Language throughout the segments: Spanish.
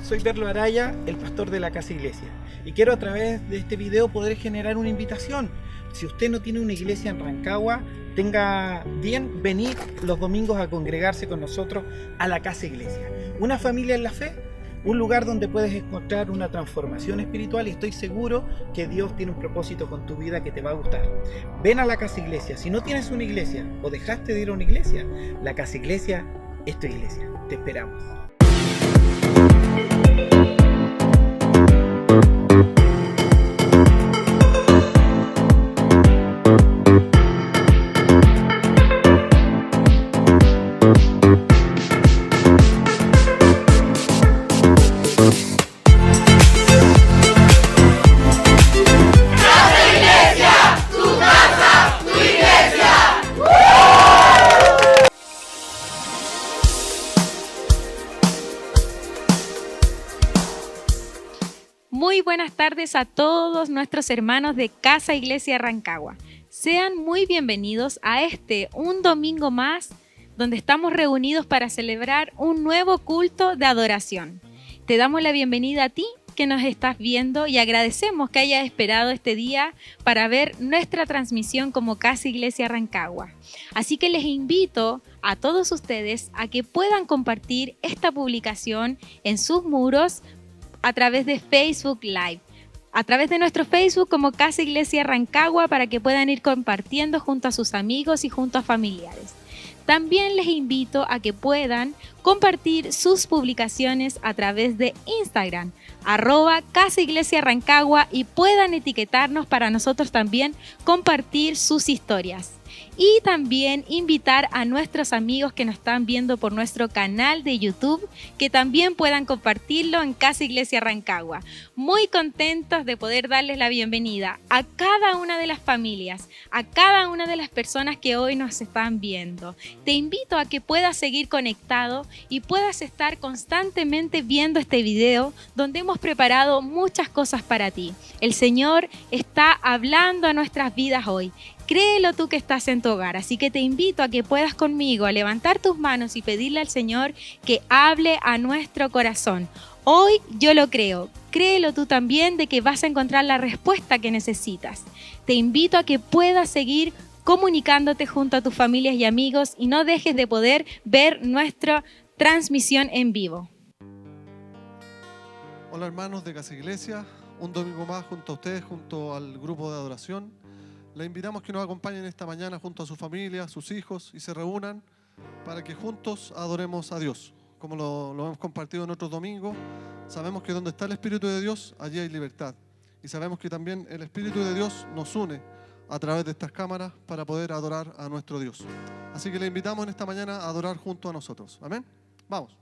soy Berlo Araya, el pastor de la Casa Iglesia, y quiero a través de este video poder generar una invitación. Si usted no tiene una iglesia en Rancagua, tenga bien venir los domingos a congregarse con nosotros a la Casa Iglesia. Una familia en la fe, un lugar donde puedes encontrar una transformación espiritual, y estoy seguro que Dios tiene un propósito con tu vida que te va a gustar. Ven a la Casa Iglesia. Si no tienes una iglesia o dejaste de ir a una iglesia, la Casa Iglesia es tu iglesia. Te esperamos. Muy buenas tardes a todos nuestros hermanos de Casa Iglesia Rancagua. Sean muy bienvenidos a un domingo más, donde estamos reunidos para celebrar un nuevo culto de adoración. Te damos la bienvenida a ti que nos estás viendo y agradecemos que hayas esperado este día para ver nuestra transmisión como Casa Iglesia Rancagua. Así que les invito a todos ustedes a que puedan compartir esta publicación en sus muros a través de Facebook Live, a través de nuestro Facebook como Casa Iglesia Rancagua, para que puedan ir compartiendo junto a sus amigos y junto a familiares. También les invito a que puedan compartir sus publicaciones a través de Instagram, @Casa Iglesia Rancagua, y puedan etiquetarnos para nosotros también compartir sus historias. Y también invitar a nuestros amigos que nos están viendo por nuestro canal de YouTube que también puedan compartirlo en Casa Iglesia Rancagua. Muy contentos de poder darles la bienvenida a cada una de las familias, a cada una de las personas que hoy nos están viendo. Te invito a que puedas seguir conectado y puedas estar constantemente viendo este video, donde hemos preparado muchas cosas para ti. El Señor está hablando a nuestras vidas hoy. Créelo tú que estás en tu hogar, así que te invito a que puedas conmigo a levantar tus manos y pedirle al Señor que hable a nuestro corazón. Hoy yo lo creo, créelo tú también de que vas a encontrar la respuesta que necesitas. Te invito a que puedas seguir comunicándote junto a tus familias y amigos y no dejes de poder ver nuestra transmisión en vivo. Hola hermanos de Casa Iglesia, un domingo más junto a ustedes, junto al grupo de adoración. Les invitamos que nos acompañen esta mañana junto a su familia, sus hijos, y se reúnan para que juntos adoremos a Dios. Como lo hemos compartido en otros domingos, sabemos que donde está el Espíritu de Dios, allí hay libertad. Y sabemos que también el Espíritu de Dios nos une a través de estas cámaras para poder adorar a nuestro Dios. Así que les invitamos en esta mañana a adorar junto a nosotros. Amén. Vamos.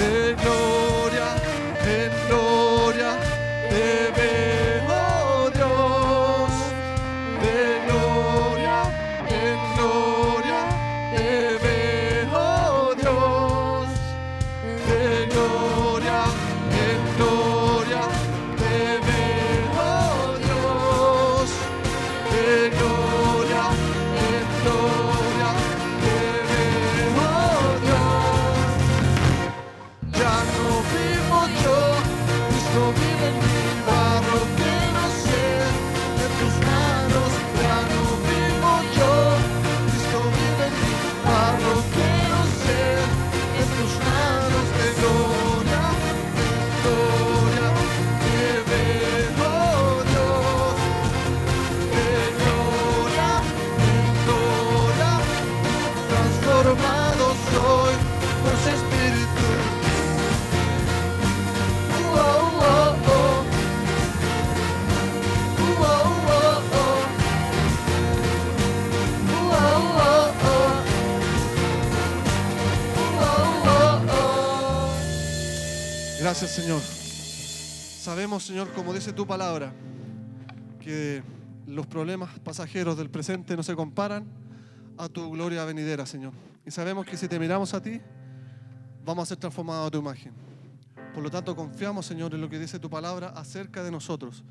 de gloria en gloria te veo, Dios. De gloria en gloria te veo, Dios. De gloria en gloria te veo, Dios. De gloria en gloria te veo, Dios. Ya no vivo yo, Cristo vive en mí, barro que no sé, en tus manos. Ya no vivo yo, Cristo vive en mí, barro que no sé, en tus manos. De gloria te veo, Dios. De gloria transformado soy por su Espíritu. Oh, oh, oh. Oh, oh, oh. Oh, oh, oh. Oh, oh, oh. Gracias, Señor. Sabemos, Señor, como dice tu palabra, que los problemas pasajeros del presente no se comparan a tu gloria venidera, Señor. Y sabemos que si te miramos a ti, vamos a ser transformados a tu imagen. Por lo tanto, confiamos, Señor, en lo que dice tu palabra acerca de nosotros.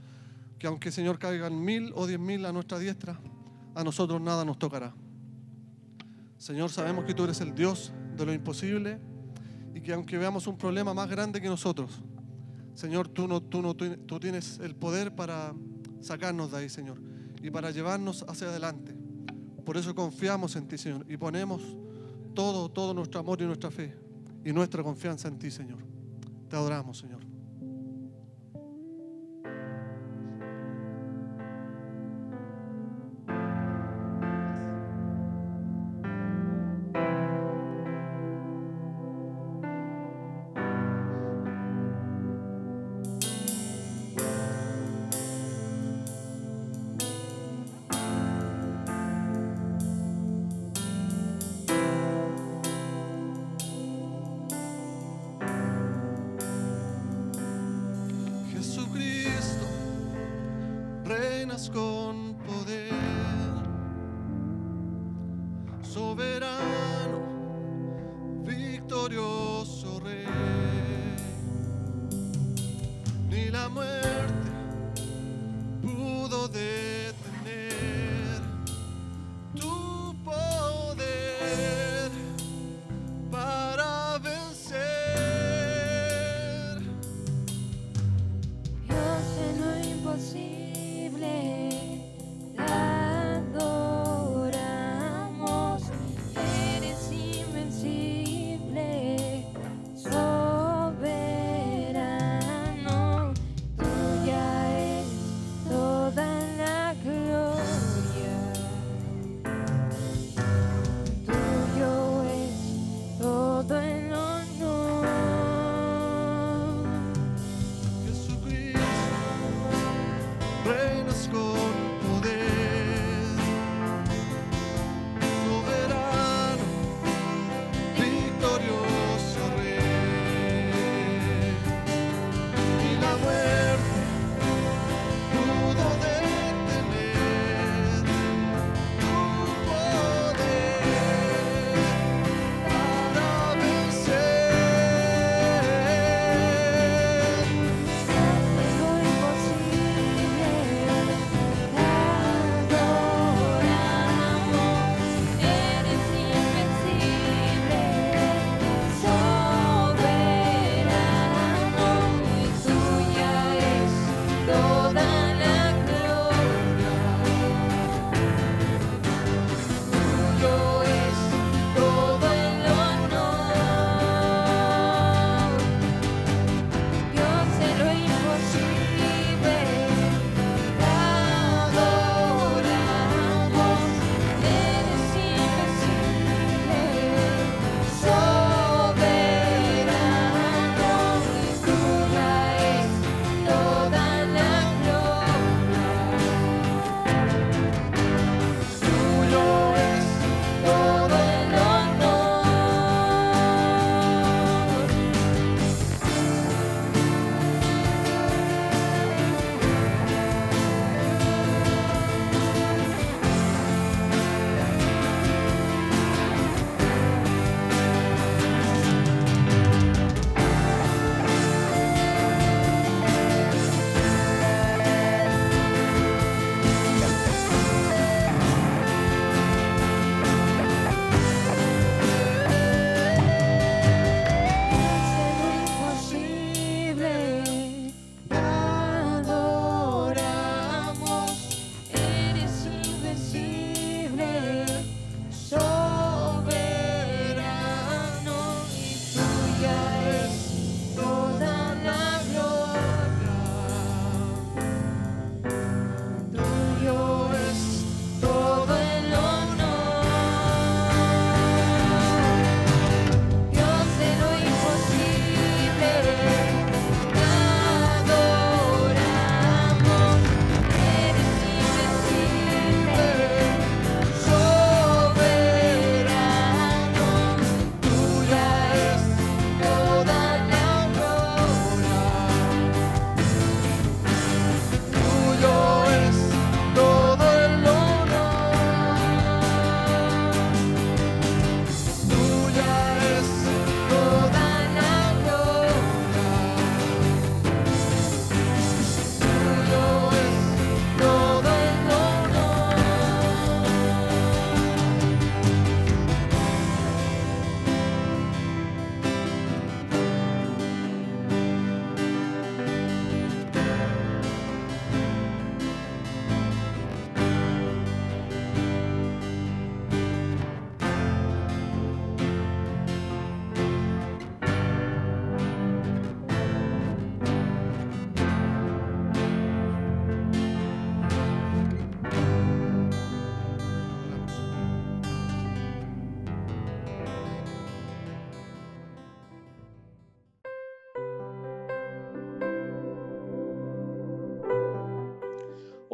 Que aunque, Señor, caigan 1000 o 10.000 a nuestra diestra, a nosotros nada nos tocará. Señor, sabemos que tú eres el Dios de lo imposible y que aunque veamos un problema más grande que nosotros, Señor, tú tienes el poder para sacarnos de ahí, Señor, y para llevarnos hacia adelante. Por eso confiamos en ti, Señor, y ponemos todo nuestro amor y nuestra fe y nuestra confianza en ti, Señor. Te adoramos, Señor. Jesucristo, reinas con poder, soberano, victorioso Rey. Ni la muerte pudo detener tu poder para vencer. Dios de lo imposible,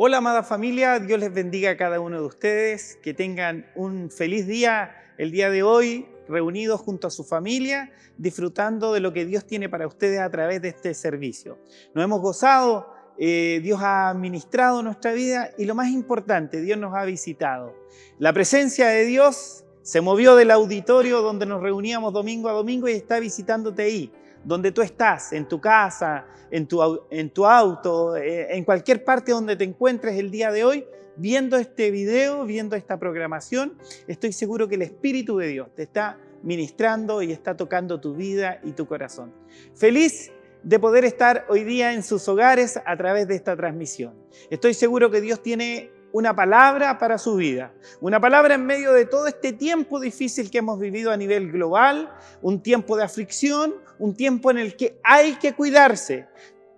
Hola, amada familia, Dios les bendiga a cada uno de ustedes, que tengan un feliz día el día de hoy, reunidos junto a su familia, disfrutando de lo que Dios tiene para ustedes a través de este servicio. Nos hemos gozado, Dios ha ministrado nuestra vida y lo más importante, Dios nos ha visitado. La presencia de Dios se movió del auditorio donde nos reuníamos domingo a domingo y está visitándote ahí, donde tú estás, en tu casa, en tu auto, en cualquier parte donde te encuentres el día de hoy, viendo este video, viendo esta programación. Estoy seguro que el Espíritu de Dios te está ministrando y está tocando tu vida y tu corazón. Feliz de poder estar hoy día en sus hogares a través de esta transmisión. Estoy seguro que Dios tiene una palabra para su vida, una palabra en medio de todo este tiempo difícil que hemos vivido a nivel global, un tiempo de aflicción, un tiempo en el que hay que cuidarse,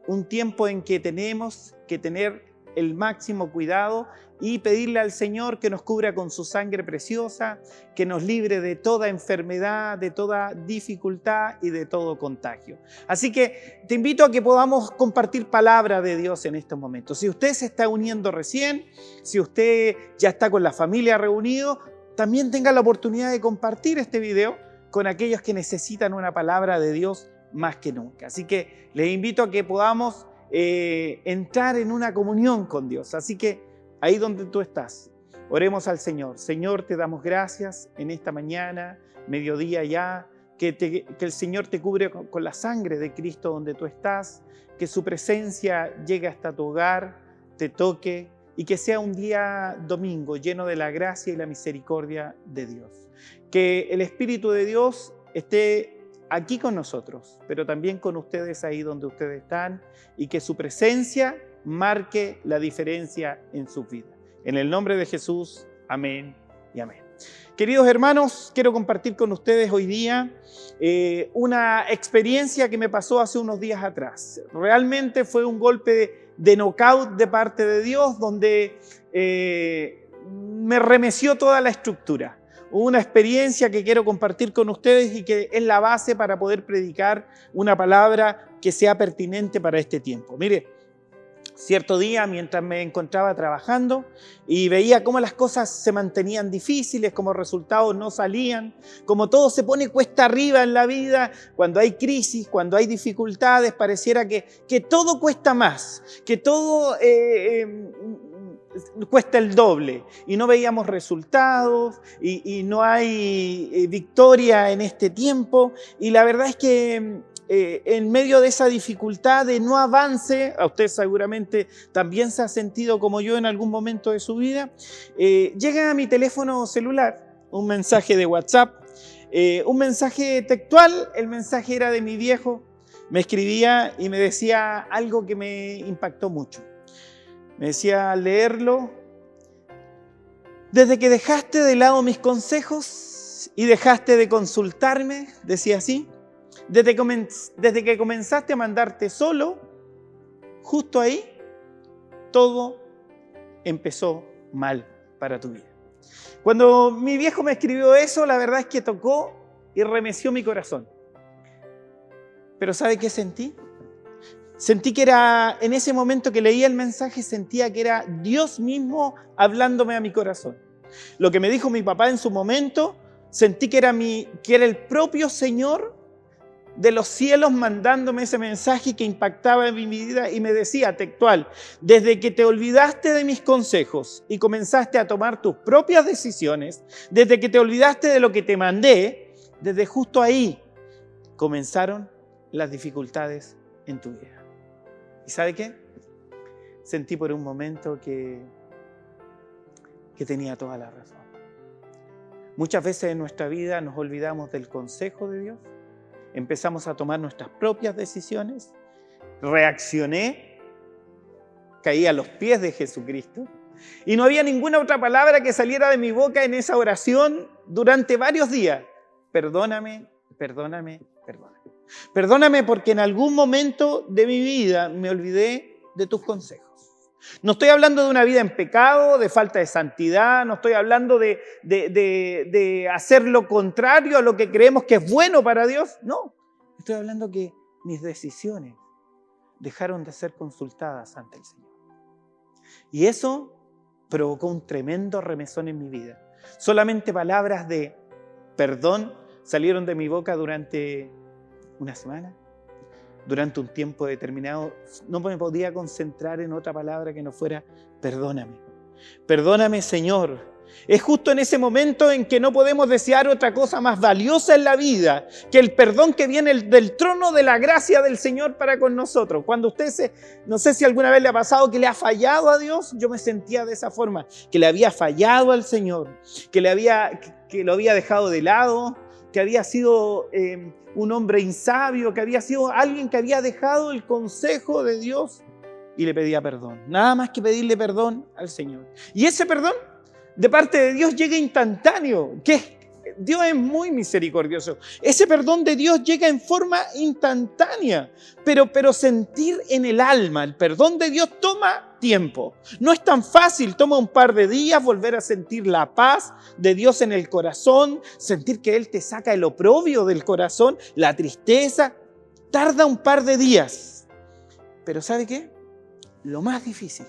un tiempo en que tenemos que tener el máximo cuidado y pedirle al Señor que nos cubra con su sangre preciosa, que nos libre de toda enfermedad, de toda dificultad y de todo contagio. Así que te invito a que podamos compartir palabra de Dios en estos momentos. Si usted se está uniendo recién, si usted ya está con la familia reunido, también tenga la oportunidad de compartir este video con aquellos que necesitan una palabra de Dios más que nunca. Así que les invito a que podamos entrar en una comunión con Dios. Así que ahí donde tú estás, oremos al Señor. Señor, te damos gracias en esta mañana, mediodía ya, que el Señor te cubre con la sangre de Cristo donde tú estás, que su presencia llegue hasta tu hogar, te toque y que sea un día domingo lleno de la gracia y la misericordia de Dios. Que el Espíritu de Dios esté aquí con nosotros, pero también con ustedes ahí donde ustedes están, y que su presencia marque la diferencia en sus vidas. En el nombre de Jesús, amén y amén. Queridos hermanos, quiero compartir con ustedes hoy día una experiencia que me pasó hace unos días atrás. Realmente fue un golpe de knockout de parte de Dios, donde me remeció toda la estructura. Una experiencia que quiero compartir con ustedes y que es la base para poder predicar una palabra que sea pertinente para este tiempo. Mire, cierto día, mientras me encontraba trabajando y veía cómo las cosas se mantenían difíciles, cómo resultados no salían, cómo todo se pone cuesta arriba en la vida, cuando hay crisis, cuando hay dificultades, pareciera que todo cuesta más, que todo cuesta el doble y no veíamos resultados y no hay victoria en este tiempo. Y la verdad es que en medio de esa dificultad de no avance, a usted seguramente también se ha sentido como yo en algún momento de su vida, llega a mi teléfono celular un mensaje de WhatsApp, un mensaje textual. El mensaje era de mi viejo, me escribía y me decía algo que me impactó mucho. Me decía al leerlo: desde que dejaste de lado mis consejos y dejaste de consultarme, decía así, desde que comenzaste a mandarte solo, justo ahí, todo empezó mal para tu vida. Cuando mi viejo me escribió eso, la verdad es que tocó y remeció mi corazón. Pero ¿sabe qué sentí? Sentí que era, en ese momento que leía el mensaje, sentía que era Dios mismo hablándome a mi corazón. Lo que me dijo mi papá en su momento, sentí que era el propio Señor de los cielos mandándome ese mensaje que impactaba en mi vida y me decía textual: desde que te olvidaste de mis consejos y comenzaste a tomar tus propias decisiones, desde que te olvidaste de lo que te mandé, desde justo ahí comenzaron las dificultades en tu vida. ¿Y sabe qué? Sentí por un momento que tenía toda la razón. Muchas veces en nuestra vida nos olvidamos del consejo de Dios, empezamos a tomar nuestras propias decisiones, reaccioné, caí a los pies de Jesucristo y no había ninguna otra palabra que saliera de mi boca en esa oración durante varios días. Perdóname, perdóname, perdóname. Perdóname porque en algún momento de mi vida me olvidé de tus consejos. No estoy hablando de una vida en pecado, de falta de santidad, no estoy hablando de hacer lo contrario a lo que creemos que es bueno para Dios. No, estoy hablando que mis decisiones dejaron de ser consultadas ante el Señor. Y eso provocó un tremendo remesón en mi vida. Solamente palabras de perdón salieron de mi boca durante una semana, durante un tiempo determinado. No me podía concentrar en otra palabra que no fuera perdóname. Perdóname, Señor. Es justo en ese momento en que no podemos desear otra cosa más valiosa en la vida que el perdón que viene del trono de la gracia del Señor para con nosotros. Cuando usted no sé si alguna vez le ha pasado que le ha fallado a Dios, yo me sentía de esa forma, que le había fallado al Señor, que lo había dejado de lado, que había sido un hombre insabio, que había sido alguien que había dejado el consejo de Dios y le pedía perdón. Nada más que pedirle perdón al Señor. Y ese perdón de parte de Dios llega instantáneo, que Dios es muy misericordioso. Ese perdón de Dios llega en forma instantánea, pero sentir en el alma el perdón de Dios toma tiempo. No es tan fácil, toma un par de días volver a sentir la paz de Dios en el corazón, sentir que Él te saca el oprobio del corazón, la tristeza. Tarda un par de días. Pero ¿sabe qué? Lo más difícil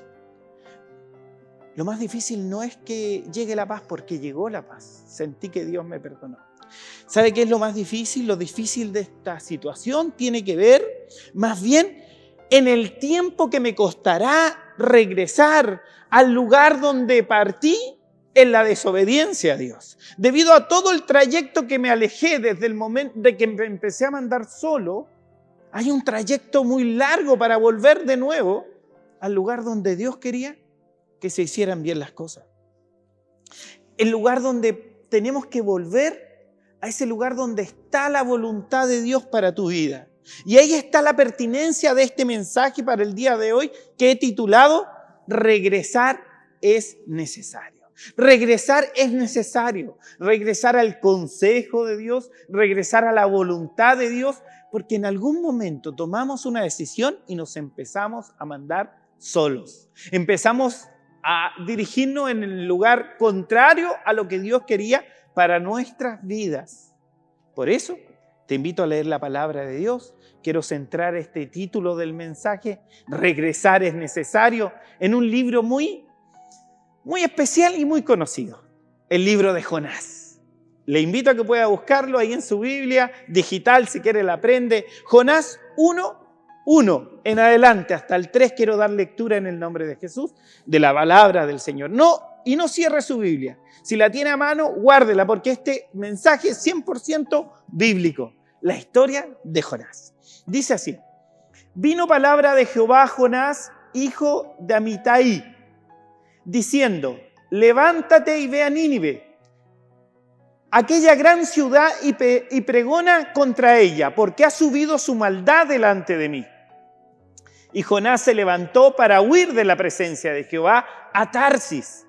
no es que llegue la paz, porque llegó la paz. Sentí que Dios me perdonó. ¿Sabe qué es lo más difícil? Lo difícil de esta situación tiene que ver más bien en el tiempo que me costará regresar al lugar donde partí en la desobediencia a Dios. Debido a todo el trayecto que me alejé desde el momento de que me empecé a mandar solo, hay un trayecto muy largo para volver de nuevo al lugar donde Dios quería que se hicieran bien las cosas. El lugar donde tenemos que volver, a ese lugar donde está la voluntad de Dios para tu vida. Y ahí está la pertinencia de este mensaje para el día de hoy, que he titulado Regresar es necesario. Regresar es necesario. Regresar al consejo de Dios, regresar a la voluntad de Dios, porque en algún momento tomamos una decisión y nos empezamos a mandar solos. Empezamos a dirigirnos en el lugar contrario a lo que Dios quería para nuestras vidas. Por eso te invito a leer la palabra de Dios. Quiero centrar este título del mensaje, Regresar es necesario, en un libro muy especial y muy conocido, el libro de Jonás. Le invito a que pueda buscarlo ahí en su Biblia digital, si quiere la aprende. Jonás 1 en adelante, hasta el 3 quiero dar lectura en el nombre de Jesús, de la palabra del Señor. No cierre su Biblia. Si la tiene a mano, guárdela, porque este mensaje es 100% bíblico. La historia de Jonás. Dice así: vino palabra de Jehová a Jonás, hijo de Amitai, diciendo: levántate y ve a Nínive, aquella gran ciudad, y pregona contra ella, porque ha subido su maldad delante de mí. Y Jonás se levantó para huir de la presencia de Jehová a Tarsis,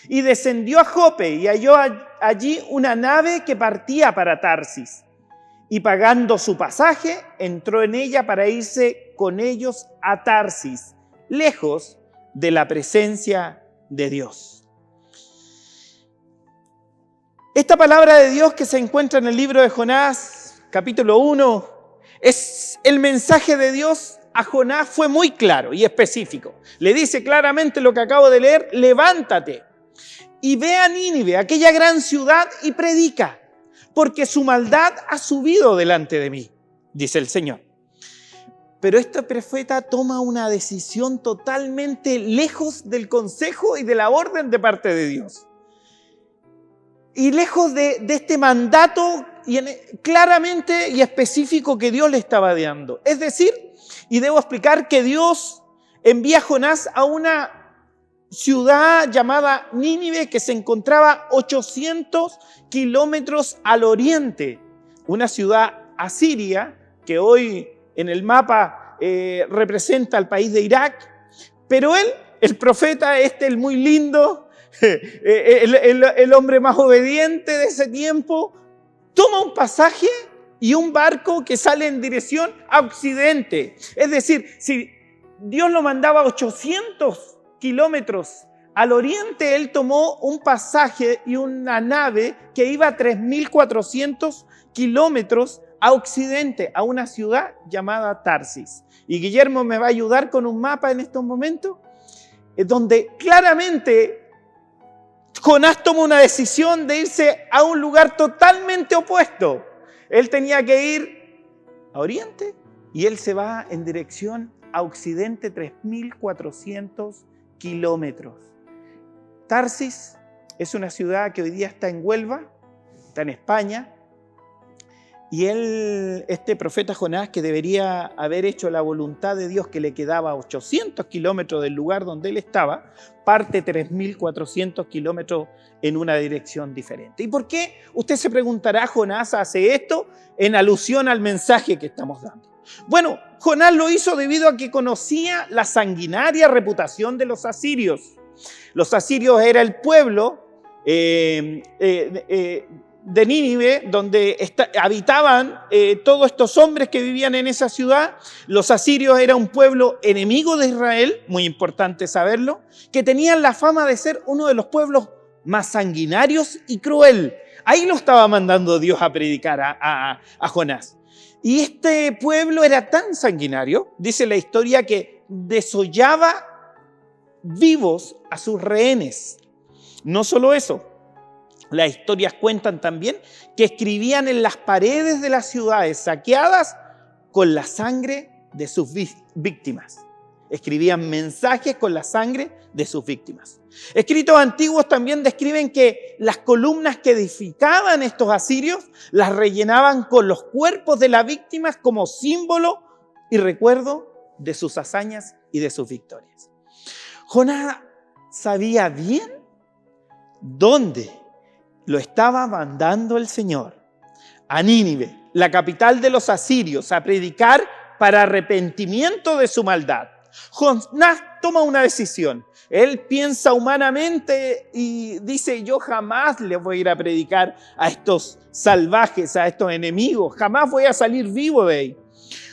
y descendió a Jope, y halló allí una nave que partía para Tarsis. Y pagando su pasaje, entró en ella para irse con ellos a Tarsis, lejos de la presencia de Dios. Esta palabra de Dios que se encuentra en el libro de Jonás, capítulo 1, es el mensaje de Dios a Jonás. Fue muy claro y específico. Le dice claramente lo que acabo de leer: levántate y ve a Nínive, aquella gran ciudad, y predica, porque su maldad ha subido delante de mí, dice el Señor. Pero este profeta toma una decisión totalmente lejos del consejo y de la orden de parte de Dios. Y lejos de este mandato claramente y específico que Dios le estaba dando. Es decir, y debo explicar que Dios envía a Jonás a una ciudad llamada Nínive, que se encontraba 800 kilómetros al oriente. Una ciudad asiria que hoy en el mapa representa al país de Irak. Pero él, el profeta el muy lindo, el hombre más obediente de ese tiempo, toma un pasaje y un barco que sale en dirección a occidente. Es decir, si Dios lo mandaba a 800 kilómetros al oriente, él tomó un pasaje y una nave que iba a 3.400 kilómetros a occidente, a una ciudad llamada Tarsis. Y Guillermo me va a ayudar con un mapa en estos momentos. donde claramente Jonás toma una decisión de irse a un lugar totalmente opuesto. Él tenía que ir a oriente y él se va en dirección a occidente 3.400 kilómetros. Tarsis es una ciudad que hoy día está en Huelva, está en España, y este profeta Jonás, que debería haber hecho la voluntad de Dios, que le quedaba a 800 kilómetros del lugar donde él estaba, parte 3.400 kilómetros en una dirección diferente. ¿Y por qué? Usted se preguntará, Jonás hace esto en alusión al mensaje que estamos dando. Bueno, Jonás lo hizo debido a que conocía la sanguinaria reputación de los asirios. Los asirios era el pueblo de Nínive, donde habitaban todos estos hombres que vivían en esa ciudad. Los asirios era un pueblo enemigo de Israel, muy importante saberlo, que tenían la fama de ser uno de los pueblos más sanguinarios y cruel. Ahí lo estaba mandando Dios a predicar a Jonás. Y este pueblo era tan sanguinario, dice la historia, que desollaba vivos a sus rehenes. No solo eso, las historias cuentan también que escribían en las paredes de las ciudades saqueadas con la sangre de sus víctimas. Escribían mensajes con la sangre de sus víctimas. Escritos antiguos también describen que las columnas que edificaban estos asirios las rellenaban con los cuerpos de las víctimas como símbolo y recuerdo de sus hazañas y de sus victorias. Jonás sabía bien dónde lo estaba mandando el Señor, a Nínive, la capital de los asirios, a predicar para arrepentimiento de su maldad. Jonás toma una decisión. Él piensa humanamente y dice: yo jamás les voy a ir a predicar a estos salvajes, a estos enemigos, jamás voy a salir vivo de ahí.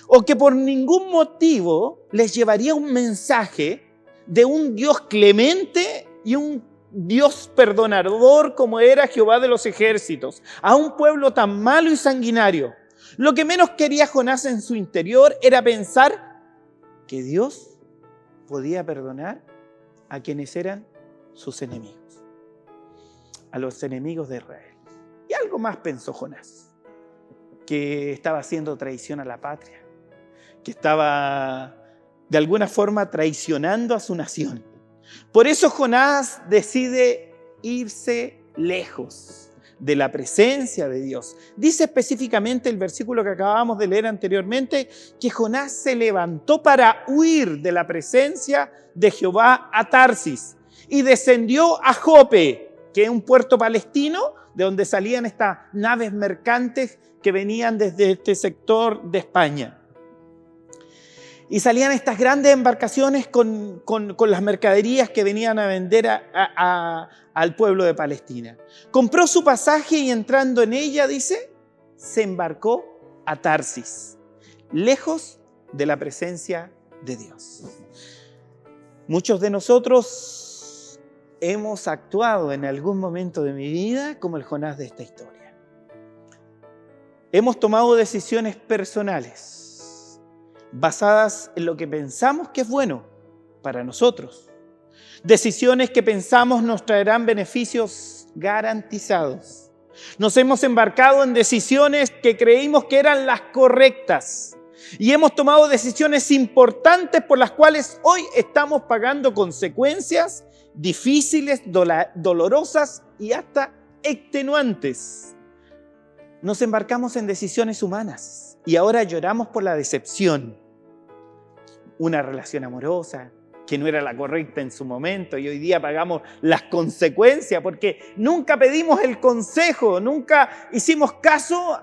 O que por ningún motivo les llevaría un mensaje de un Dios clemente y un Dios perdonador como era Jehová de los ejércitos, a un pueblo tan malo y sanguinario. Lo que menos quería Jonás en su interior era pensar que Dios podía perdonar a quienes eran sus enemigos, a los enemigos de Israel. Y algo más pensó Jonás, que estaba haciendo traición a la patria, que estaba de alguna forma traicionando a su nación. Por eso Jonás decide irse lejos de la presencia de Dios. Dice específicamente el versículo que acabamos de leer anteriormente, que Jonás se levantó para huir de la presencia de Jehová a Tarsis y descendió a Jope, que es un puerto palestino de donde salían estas naves mercantes que venían desde este sector de España. Y salían estas grandes embarcaciones con las mercaderías que venían a vender al pueblo de Palestina. Compró su pasaje y entrando en ella, dice, se embarcó a Tarsis, lejos de la presencia de Dios. Muchos de nosotros hemos actuado en algún momento de mi vida como el Jonás de esta historia. Hemos tomado decisiones personales basadas en lo que pensamos que es bueno para nosotros. Decisiones que pensamos nos traerán beneficios garantizados. Nos hemos embarcado en decisiones que creímos que eran las correctas y hemos tomado decisiones importantes por las cuales hoy estamos pagando consecuencias difíciles, dolorosas y hasta extenuantes. Nos embarcamos en decisiones humanas y ahora lloramos por la decepción. Una relación amorosa que no era la correcta en su momento y hoy día pagamos las consecuencias porque nunca pedimos el consejo, nunca hicimos caso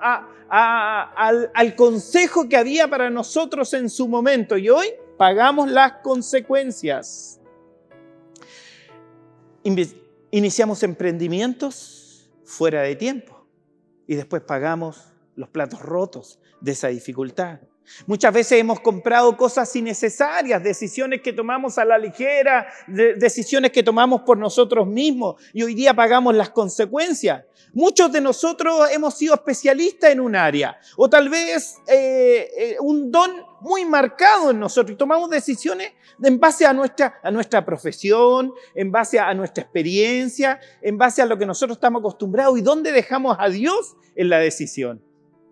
al consejo que había para nosotros en su momento y hoy pagamos las consecuencias. Iniciamos emprendimientos fuera de tiempo y después pagamos los platos rotos de esa dificultad. Muchas veces hemos comprado cosas innecesarias, decisiones que tomamos a la ligera, decisiones que tomamos por nosotros mismos y hoy día pagamos las consecuencias. Muchos de nosotros hemos sido especialistas en un área o tal vez un don muy marcado en nosotros y tomamos decisiones en base a nuestra profesión, en base a nuestra experiencia, en base a lo que nosotros estamos acostumbrados. ¿Y dónde dejamos a Dios en la decisión?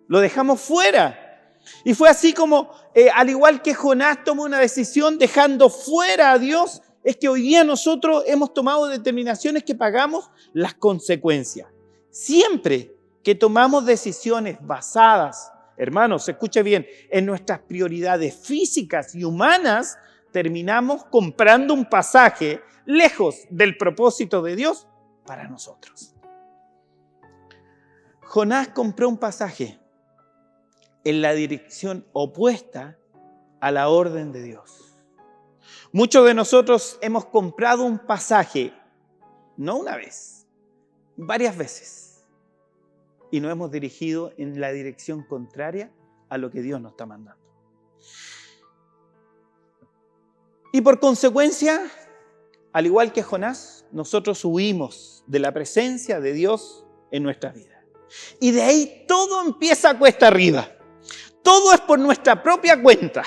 Lo dejamos fuera. Y fue así como, al igual que Jonás tomó una decisión dejando fuera a Dios, es que hoy día nosotros hemos tomado determinaciones que pagamos las consecuencias. Siempre que tomamos decisiones basadas, hermanos, escuche bien, en nuestras prioridades físicas y humanas, terminamos comprando un pasaje lejos del propósito de Dios para nosotros. Jonás compró un pasaje en la dirección opuesta a la orden de Dios. Muchos de nosotros hemos comprado un pasaje, no una vez, varias veces, y nos hemos dirigido en la dirección contraria a lo que Dios nos está mandando. Y por consecuencia, al igual que Jonás, nosotros huimos de la presencia de Dios en nuestra vida. Y de ahí todo empieza cuesta arriba. Todo es por nuestra propia cuenta.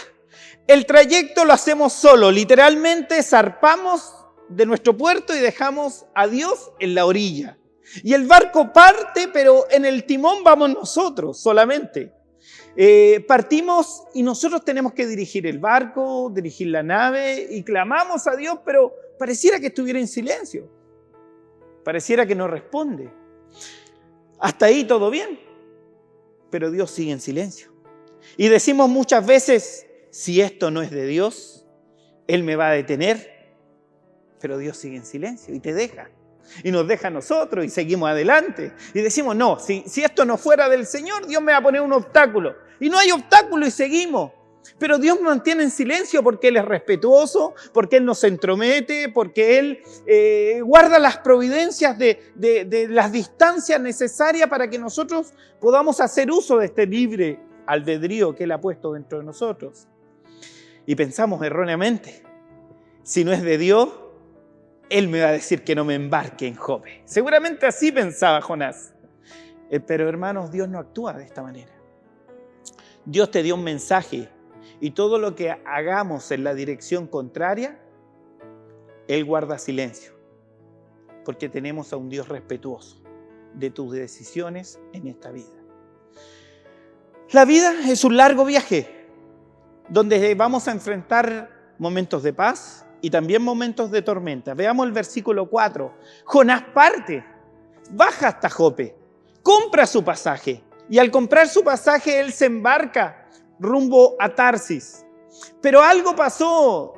El trayecto lo hacemos solo. Literalmente zarpamos de nuestro puerto y dejamos a Dios en la orilla. Y el barco parte, pero en el timón vamos nosotros solamente. Partimos y nosotros tenemos que dirigir el barco, dirigir la nave y clamamos a Dios, pero pareciera que estuviera en silencio. Pareciera que no responde. Hasta ahí todo bien, pero Dios sigue en silencio. Y decimos muchas veces, si esto no es de Dios, Él me va a detener. Pero Dios sigue en silencio y te deja. Y nos deja a nosotros y seguimos adelante. Y decimos, no, si esto no fuera del Señor, Dios me va a poner un obstáculo. Y no hay obstáculo y seguimos. Pero Dios nos mantiene en silencio porque Él es respetuoso, porque Él nos entromete, porque Él guarda las providencias de las distancias necesarias para que nosotros podamos hacer uso de este libre albedrío que Él ha puesto dentro de nosotros. Y pensamos erróneamente, si no es de Dios, Él me va a decir que no me embarque en Jope. Seguramente así pensaba Jonás. Pero hermanos, Dios no actúa de esta manera. Dios te dio un mensaje y todo lo que hagamos en la dirección contraria, Él guarda silencio. Porque tenemos a un Dios respetuoso de tus decisiones en esta vida. La vida es un largo viaje donde vamos a enfrentar momentos de paz y también momentos de tormenta. Veamos el versículo 4. Jonás parte, baja hasta Jope, compra su pasaje y al comprar su pasaje él se embarca rumbo a Tarsis. Pero algo pasó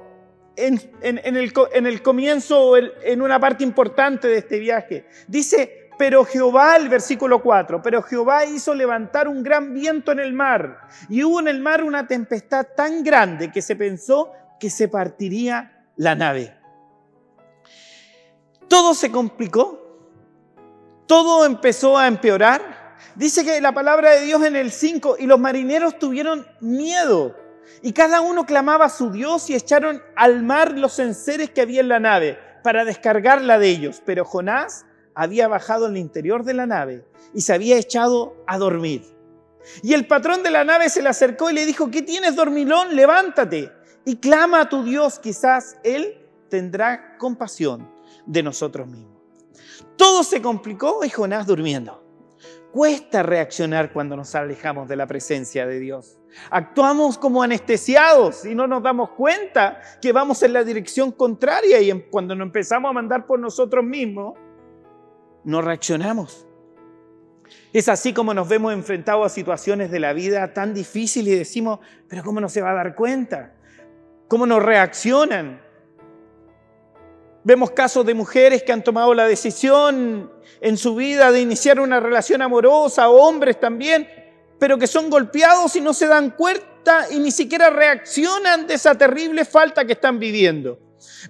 en el comienzo, en una parte importante de este viaje. Dice, pero Jehová, el versículo 4, pero Jehová hizo levantar un gran viento en el mar y hubo en el mar una tempestad tan grande que se pensó que se partiría la nave. Todo se complicó, todo empezó a empeorar. Dice que la palabra de Dios en el 5, y los marineros tuvieron miedo y cada uno clamaba a su Dios y echaron al mar los enseres que había en la nave para descargarla de ellos. Pero Jonás había bajado al interior de la nave y se había echado a dormir. Y el patrón de la nave se le acercó y le dijo, ¿qué tienes, dormilón? Levántate y clama a tu Dios, quizás Él tendrá compasión de nosotros mismos. Todo se complicó y Jonás durmiendo. Cuesta reaccionar cuando nos alejamos de la presencia de Dios. Actuamos como anestesiados y no nos damos cuenta que vamos en la dirección contraria y cuando nos empezamos a mandar por nosotros mismos, no reaccionamos. Es así como nos vemos enfrentados a situaciones de la vida tan difíciles y decimos, pero ¿cómo no se va a dar cuenta? ¿Cómo no reaccionan? Vemos casos de mujeres que han tomado la decisión en su vida de iniciar una relación amorosa, o hombres también, pero que son golpeados y no se dan cuenta y ni siquiera reaccionan de esa terrible falta que están viviendo.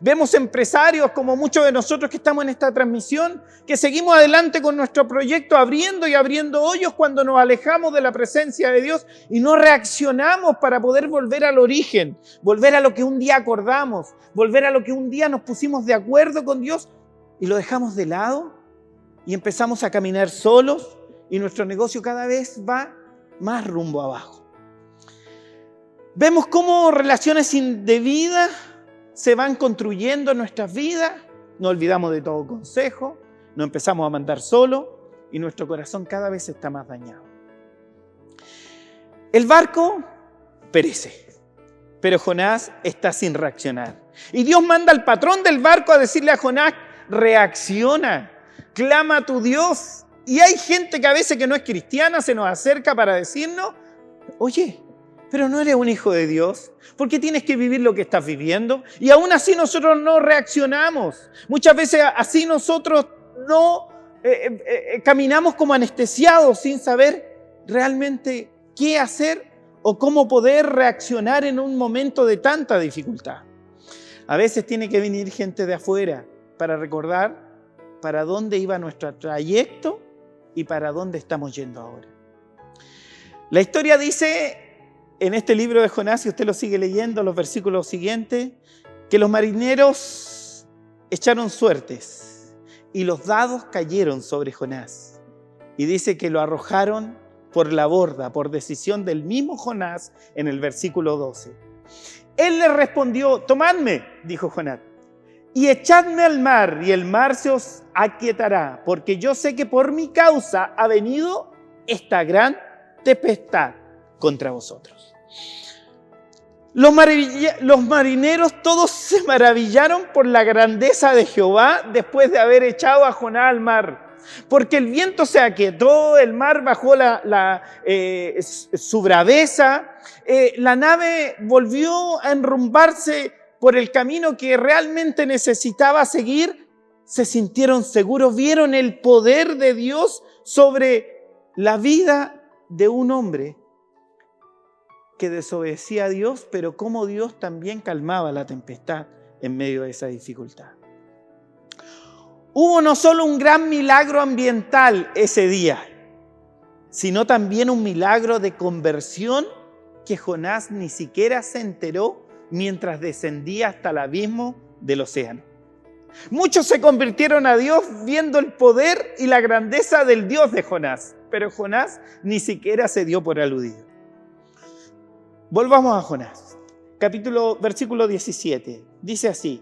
Vemos empresarios como muchos de nosotros que estamos en esta transmisión, que seguimos adelante con nuestro proyecto abriendo y abriendo hoyos cuando nos alejamos de la presencia de Dios y no reaccionamos para poder volver al origen, volver a lo que un día acordamos, volver a lo que un día nos pusimos de acuerdo con Dios y lo dejamos de lado y empezamos a caminar solos y nuestro negocio cada vez va más rumbo abajo. Vemos cómo relaciones indebidas se van construyendo en nuestras vidas, nos olvidamos de todo consejo, nos empezamos a mandar solo y nuestro corazón cada vez está más dañado. El barco perece, pero Jonás está sin reaccionar. Y Dios manda al patrón del barco a decirle a Jonás, reacciona, clama a tu Dios. Y hay gente que a veces que no es cristiana se nos acerca para decirnos, oye, pero no eres un hijo de Dios. ¿Por qué tienes que vivir lo que estás viviendo? Y aún así nosotros no reaccionamos. Muchas veces así nosotros no caminamos como anestesiados sin saber realmente qué hacer o cómo poder reaccionar en un momento de tanta dificultad. A veces tiene que venir gente de afuera para recordar para dónde iba nuestro trayecto y para dónde estamos yendo ahora. La historia dice en este libro de Jonás, si usted lo sigue leyendo, los versículos siguientes, que los marineros echaron suertes y los dados cayeron sobre Jonás. Y dice que lo arrojaron por la borda, por decisión del mismo Jonás en el versículo 12. Él les respondió, tomadme, dijo Jonás, y echadme al mar, y el mar se os aquietará, porque yo sé que por mi causa ha venido esta gran tempestad contra vosotros. Los marineros todos se maravillaron por la grandeza de Jehová después de haber echado a Jonás al mar. Porque el viento se aquietó, el mar bajó su braveza, la nave volvió a enrumbarse por el camino que realmente necesitaba seguir. Se sintieron seguros, vieron el poder de Dios sobre la vida de un hombre que desobedecía a Dios, pero cómo Dios también calmaba la tempestad en medio de esa dificultad. Hubo no solo un gran milagro ambiental ese día, sino también un milagro de conversión que Jonás ni siquiera se enteró mientras descendía hasta el abismo del océano. Muchos se convirtieron a Dios viendo el poder y la grandeza del Dios de Jonás, pero Jonás ni siquiera se dio por aludido. Volvamos a Jonás, versículo 17, dice así: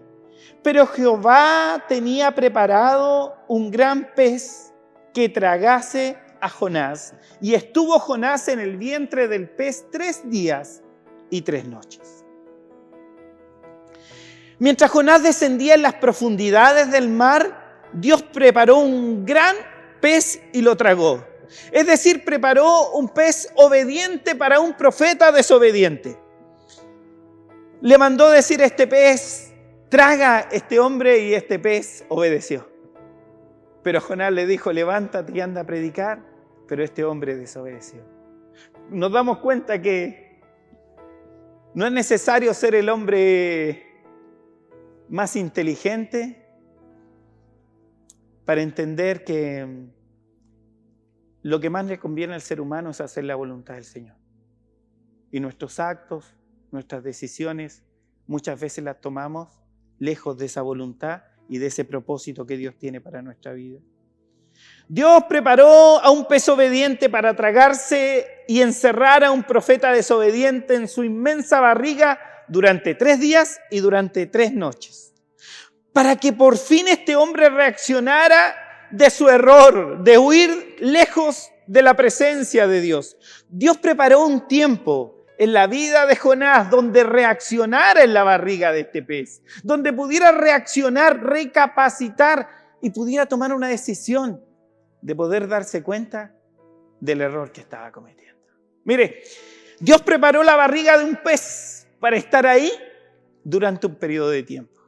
pero Jehová tenía preparado un gran pez que tragase a Jonás, y estuvo Jonás en el vientre del pez 3 días y 3 noches. Mientras Jonás descendía en las profundidades del mar, Dios preparó un gran pez y lo tragó. Es decir, preparó un pez obediente para un profeta desobediente. Le mandó decir a este pez, traga a este hombre, y este pez obedeció. Pero Jonás le dijo, levántate y anda a predicar, pero este hombre desobedeció. Nos damos cuenta que no es necesario ser el hombre más inteligente para entender que lo que más le conviene al ser humano es hacer la voluntad del Señor. Y nuestros actos, nuestras decisiones, muchas veces las tomamos lejos de esa voluntad y de ese propósito que Dios tiene para nuestra vida. Dios preparó a un pez obediente para tragarse y encerrar a un profeta desobediente en su inmensa barriga durante 3 días y durante 3 noches. Para que por fin este hombre reaccionara de su error, de huir lejos de la presencia de Dios. Dios preparó un tiempo en la vida de Jonás donde reaccionara en la barriga de este pez, donde pudiera reaccionar, recapacitar y pudiera tomar una decisión de poder darse cuenta del error que estaba cometiendo. Mire, Dios preparó la barriga de un pez para estar ahí durante un periodo de tiempo.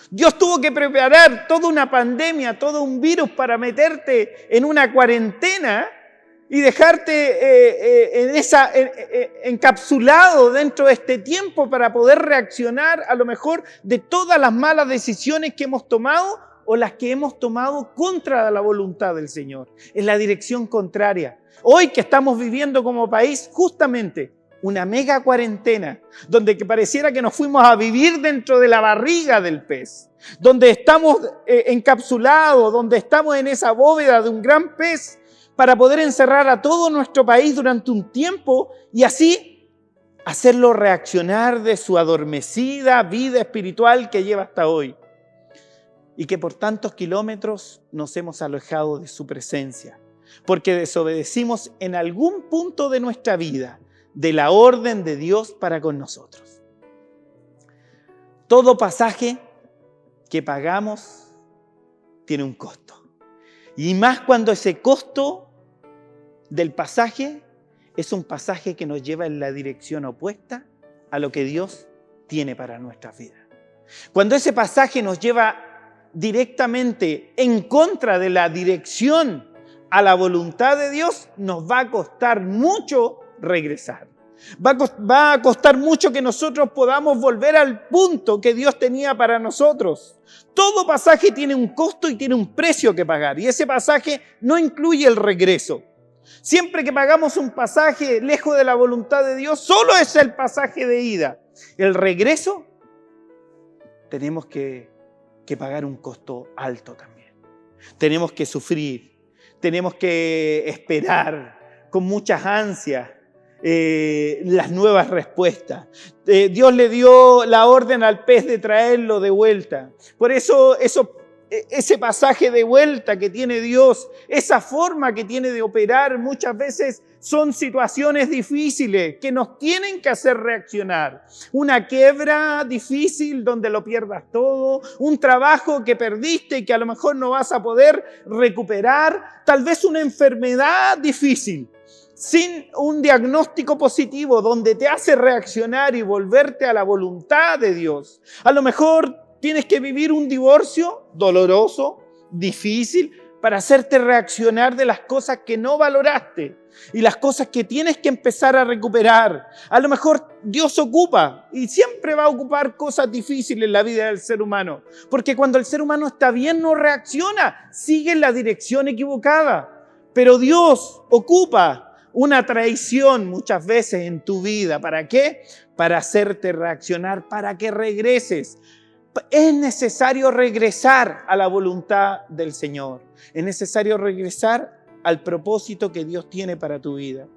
Dios tuvo que preparar toda una pandemia, todo un virus para meterte en una cuarentena y dejarte encapsulado dentro de este tiempo para poder reaccionar a lo mejor de todas las malas decisiones que hemos tomado o las que hemos tomado contra la voluntad del Señor, en la dirección contraria. Hoy que estamos viviendo como país justamente una mega cuarentena, donde que pareciera que nos fuimos a vivir dentro de la barriga del pez, donde estamos encapsulados, donde estamos en esa bóveda de un gran pez, para poder encerrar a todo nuestro país durante un tiempo y así hacerlo reaccionar de su adormecida vida espiritual que lleva hasta hoy. Y que por tantos kilómetros nos hemos alejado de su presencia, porque desobedecimos en algún punto de nuestra vida de la orden de Dios para con nosotros. Todo pasaje que pagamos tiene un costo. Y más cuando ese costo del pasaje es un pasaje que nos lleva en la dirección opuesta a lo que Dios tiene para nuestras vidas. Cuando ese pasaje nos lleva directamente en contra de la dirección a la voluntad de Dios, nos va a costar mucho regresar. Va a costar mucho que nosotros podamos volver al punto que Dios tenía para nosotros. Todo pasaje tiene un costo y tiene un precio que pagar, y ese pasaje no incluye el regreso. Siempre que pagamos un pasaje lejos de la voluntad de Dios, solo es el pasaje de ida. El regreso, tenemos que pagar un costo alto también. Tenemos que sufrir, tenemos que esperar con muchas ansias las nuevas respuestas. Dios le dio la orden al pez de traerlo de vuelta. Por eso ese pasaje de vuelta que tiene Dios, esa forma que tiene de operar, muchas veces son situaciones difíciles que nos tienen que hacer reaccionar. Una quiebra difícil donde lo pierdas todo, un trabajo que perdiste y que a lo mejor no vas a poder recuperar, tal vez una enfermedad difícil, sin un diagnóstico positivo donde te hace reaccionar y volverte a la voluntad de Dios. A lo mejor tienes que vivir un divorcio doloroso, difícil, para hacerte reaccionar de las cosas que no valoraste y las cosas que tienes que empezar a recuperar. A lo mejor Dios ocupa y siempre va a ocupar cosas difíciles en la vida del ser humano, porque cuando el ser humano está bien no reacciona, sigue en la dirección equivocada. Pero Dios ocupa una traición muchas veces en tu vida. ¿Para qué? Para hacerte reaccionar, para que regreses. Es necesario regresar a la voluntad del Señor. Es necesario regresar al propósito que Dios tiene para tu vida.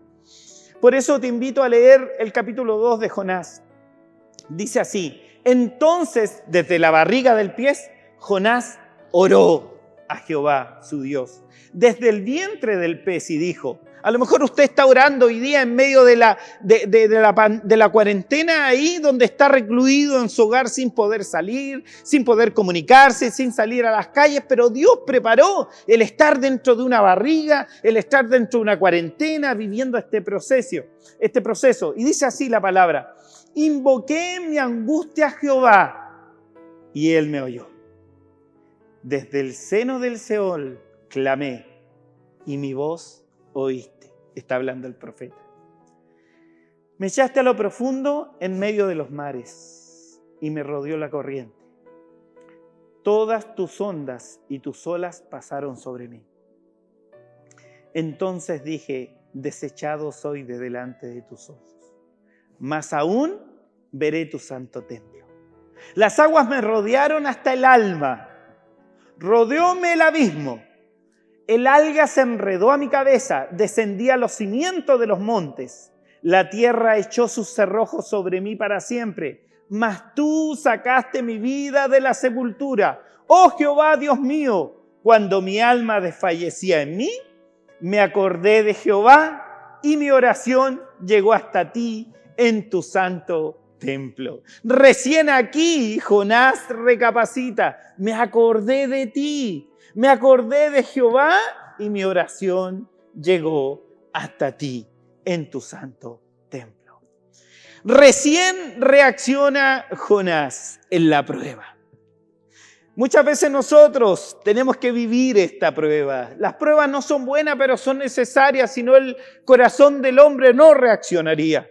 Por eso te invito a leer el capítulo 2 de Jonás. Dice así: entonces, desde la barriga del pez, Jonás oró a Jehová, su Dios, desde el vientre del pez, y dijo... A lo mejor usted está orando hoy día en medio de la cuarentena, ahí donde está recluido en su hogar sin poder salir, sin poder comunicarse, sin salir a las calles, pero Dios preparó el estar dentro de una barriga, el estar dentro de una cuarentena, viviendo este proceso. Y dice así la palabra: invoqué mi angustia a Jehová y Él me oyó. Desde el seno del Seol clamé y mi voz oíste. Está hablando el profeta. Me echaste a lo profundo en medio de los mares y me rodeó la corriente. Todas tus ondas y tus olas pasaron sobre mí. Entonces dije: desechado soy de delante de tus ojos, mas aún veré tu santo templo. Las aguas me rodearon hasta el alma, rodeóme el abismo. El alga se enredó a mi cabeza, descendí a los cimientos de los montes. La tierra echó sus cerrojos sobre mí para siempre. Mas tú sacaste mi vida de la sepultura. Oh Jehová, Dios mío, cuando mi alma desfallecía en mí, me acordé de Jehová y mi oración llegó hasta ti en tu santo templo. Recién aquí Jonás recapacita: me acordé de ti. Me acordé de Jehová y mi oración llegó hasta ti en tu santo templo. Recién reacciona Jonás en la prueba. Muchas veces nosotros tenemos que vivir esta prueba. Las pruebas no son buenas, pero son necesarias, si no el corazón del hombre no reaccionaría.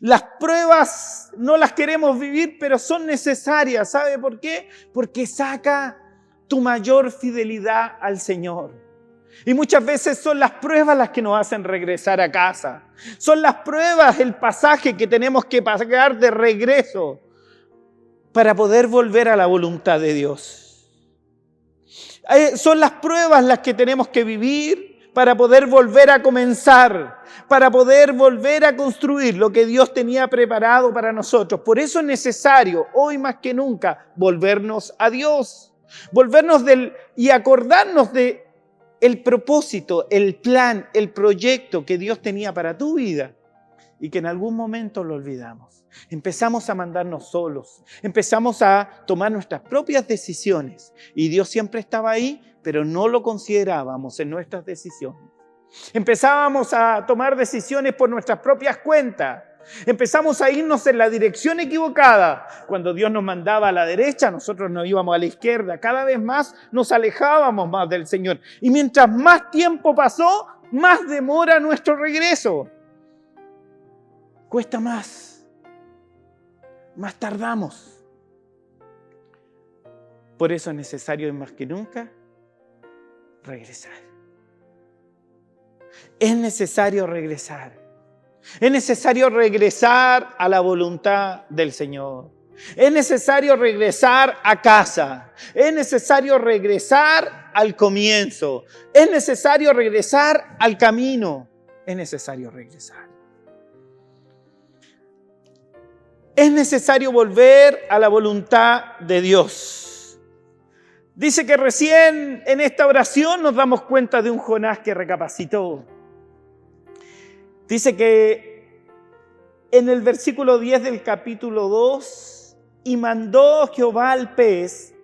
Las pruebas no las queremos vivir, pero son necesarias. ¿Sabe por qué? Porque saca tu mayor fidelidad al Señor. Y muchas veces son las pruebas las que nos hacen regresar a casa. Son las pruebas, el pasaje que tenemos que pagar de regreso para poder volver a la voluntad de Dios. Son las pruebas las que tenemos que vivir para poder volver a comenzar, para poder volver a construir lo que Dios tenía preparado para nosotros. Por eso es necesario, hoy más que nunca, volvernos a Dios. Volvernos y acordarnos de el propósito, el plan, el proyecto que Dios tenía para tu vida y que en algún momento lo olvidamos. Empezamos a mandarnos solos, empezamos a tomar nuestras propias decisiones y Dios siempre estaba ahí, pero no lo considerábamos en nuestras decisiones. Empezábamos a tomar decisiones por nuestras propias cuentas. Empezamos a irnos en la dirección equivocada. Cuando Dios nos mandaba a la derecha, nosotros nos íbamos a la izquierda. Cada vez más nos alejábamos más del Señor. Y mientras más tiempo pasó, más demora nuestro regreso. Cuesta más tardamos. Por eso es necesario más que nunca regresar. Es necesario regresar. Es necesario regresar a la voluntad del Señor. Es necesario regresar a casa. Es necesario regresar al comienzo. Es necesario regresar al camino. Es necesario regresar. Es necesario volver a la voluntad de Dios. Dice que recién en esta oración nos damos cuenta de un Jonás que recapacitó. Dice que en el versículo 10 del capítulo 2, y mandó Jehová al pez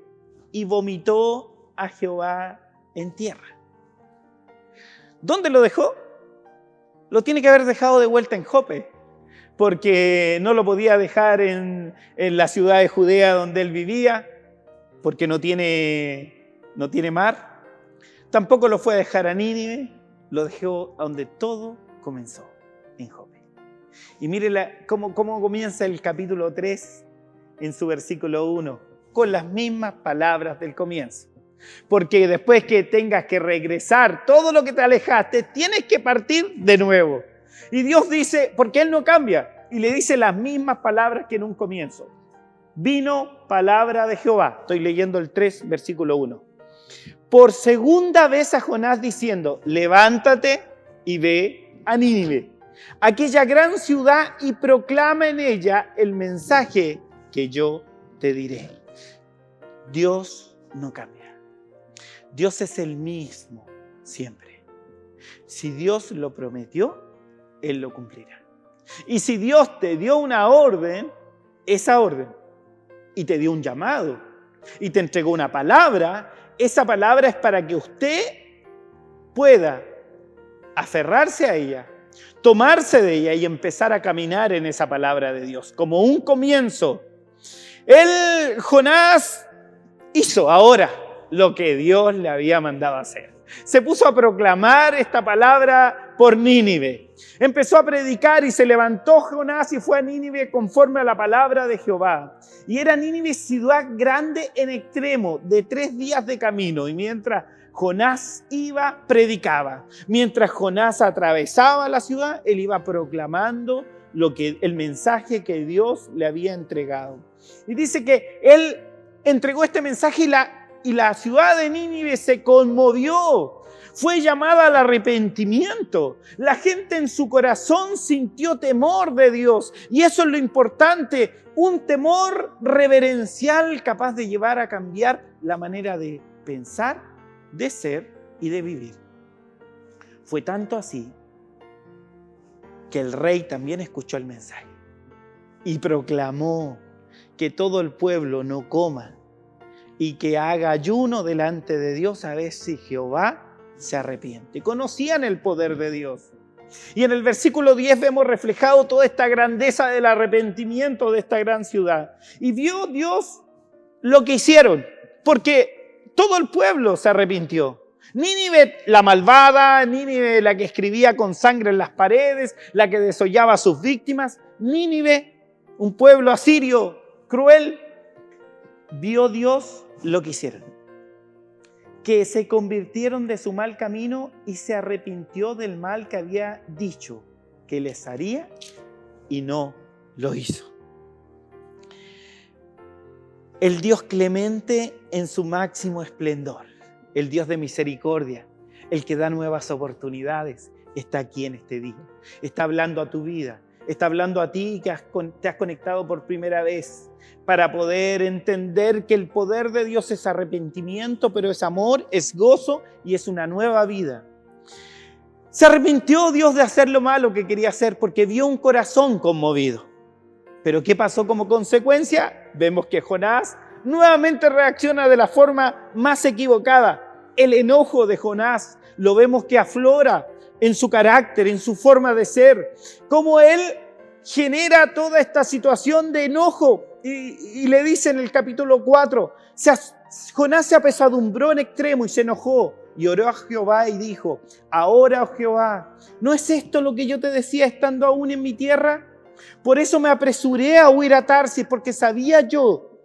y vomitó a Jehová en tierra. ¿Dónde lo dejó? Lo tiene que haber dejado de vuelta en Jope, porque no lo podía dejar en la ciudad de Judea donde él vivía, porque no tiene mar. Tampoco lo fue a dejar a Nínive, lo dejó a donde todo comenzó, en Jope. Y mire cómo comienza el capítulo 3 en su versículo 1, con las mismas palabras del comienzo. Porque después que tengas que regresar todo lo que te alejaste, tienes que partir de nuevo. Y Dios dice, porque Él no cambia, y le dice las mismas palabras que en un comienzo. Vino palabra de Jehová. Estoy leyendo el 3, versículo 1. Por segunda vez a Jonás diciendo, levántate y ve a Nínive, aquella gran ciudad, y proclama en ella el mensaje que yo te diré. Dios no cambia. Dios es el mismo siempre. Si Dios lo prometió, Él lo cumplirá. Y si Dios te dio una orden, esa orden, y te dio un llamado, y te entregó una palabra, esa palabra es para que usted pueda aferrarse a ella, tomarse de ella y empezar a caminar en esa palabra de Dios, como un comienzo. Jonás hizo ahora lo que Dios le había mandado hacer. Se puso a proclamar esta palabra por Nínive. Empezó a predicar y se levantó Jonás y fue a Nínive conforme a la palabra de Jehová. Y era Nínive ciudad grande en extremo, de 3 días de camino. Y mientras Jonás iba, predicaba. Mientras Jonás atravesaba la ciudad, él iba proclamando el mensaje que Dios le había entregado. Y dice que él entregó este mensaje y la ciudad de Nínive se conmovió. Fue llamada al arrepentimiento. La gente en su corazón sintió temor de Dios. Y eso es lo importante, un temor reverencial capaz de llevar a cambiar la manera de pensar, de ser y de vivir. Fue tanto así que el rey también escuchó el mensaje y proclamó que todo el pueblo no coma y que haga ayuno delante de Dios a ver si Jehová se arrepiente. Conocían el poder de Dios. Y en el versículo 10 vemos reflejado toda esta grandeza del arrepentimiento de esta gran ciudad. Y vio Dios lo que hicieron. porque todo el pueblo se arrepintió. Nínive la malvada, Nínive la que escribía con sangre en las paredes, la que desollaba a sus víctimas. Nínive, un pueblo asirio cruel, vio Dios lo que hicieron. Que se convirtieron de su mal camino y se arrepintió del mal que había dicho que les haría y no lo hizo. El Dios clemente en su máximo esplendor, el Dios de misericordia, el que da nuevas oportunidades, está aquí en este día. Está hablando a tu vida, está hablando a ti que te has conectado por primera vez para poder entender que el poder de Dios es arrepentimiento, pero es amor, es gozo y es una nueva vida. Se arrepintió Dios de hacer lo malo que quería hacer porque vio un corazón conmovido. Pero ¿qué pasó como consecuencia? Vemos que Jonás nuevamente reacciona de la forma más equivocada. El enojo de Jonás lo vemos que aflora en su carácter, en su forma de ser. Cómo él genera toda esta situación de enojo. Y le dice en el capítulo 4, Jonás se apesadumbró en extremo y se enojó. Y oró a Jehová y dijo, ahora, oh Jehová, ¿no es esto lo que yo te decía estando aún en mi tierra? Por eso me apresuré a huir a Tarsis, porque sabía yo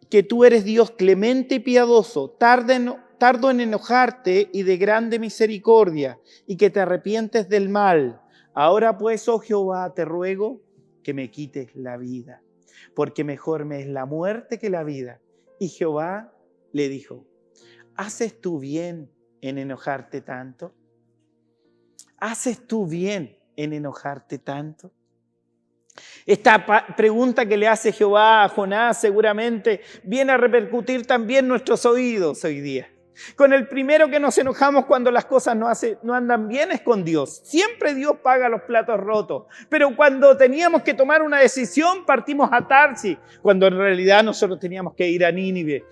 que tú eres Dios clemente y piadoso, tardo en enojarte y de grande misericordia, y que te arrepientes del mal. Ahora pues, oh Jehová, te ruego que me quites la vida, porque mejor me es la muerte que la vida. Y Jehová le dijo, ¿haces tú bien en enojarte tanto? ¿Haces tú bien en enojarte tanto? Esta pregunta que le hace Jehová a Jonás seguramente viene a repercutir también en nuestros oídos hoy día. Con el primero que nos enojamos cuando las cosas no andan bien es con Dios. Siempre Dios paga los platos rotos. Pero cuando teníamos que tomar una decisión, partimos a Tarsis, cuando en realidad nosotros teníamos que ir a Nínive.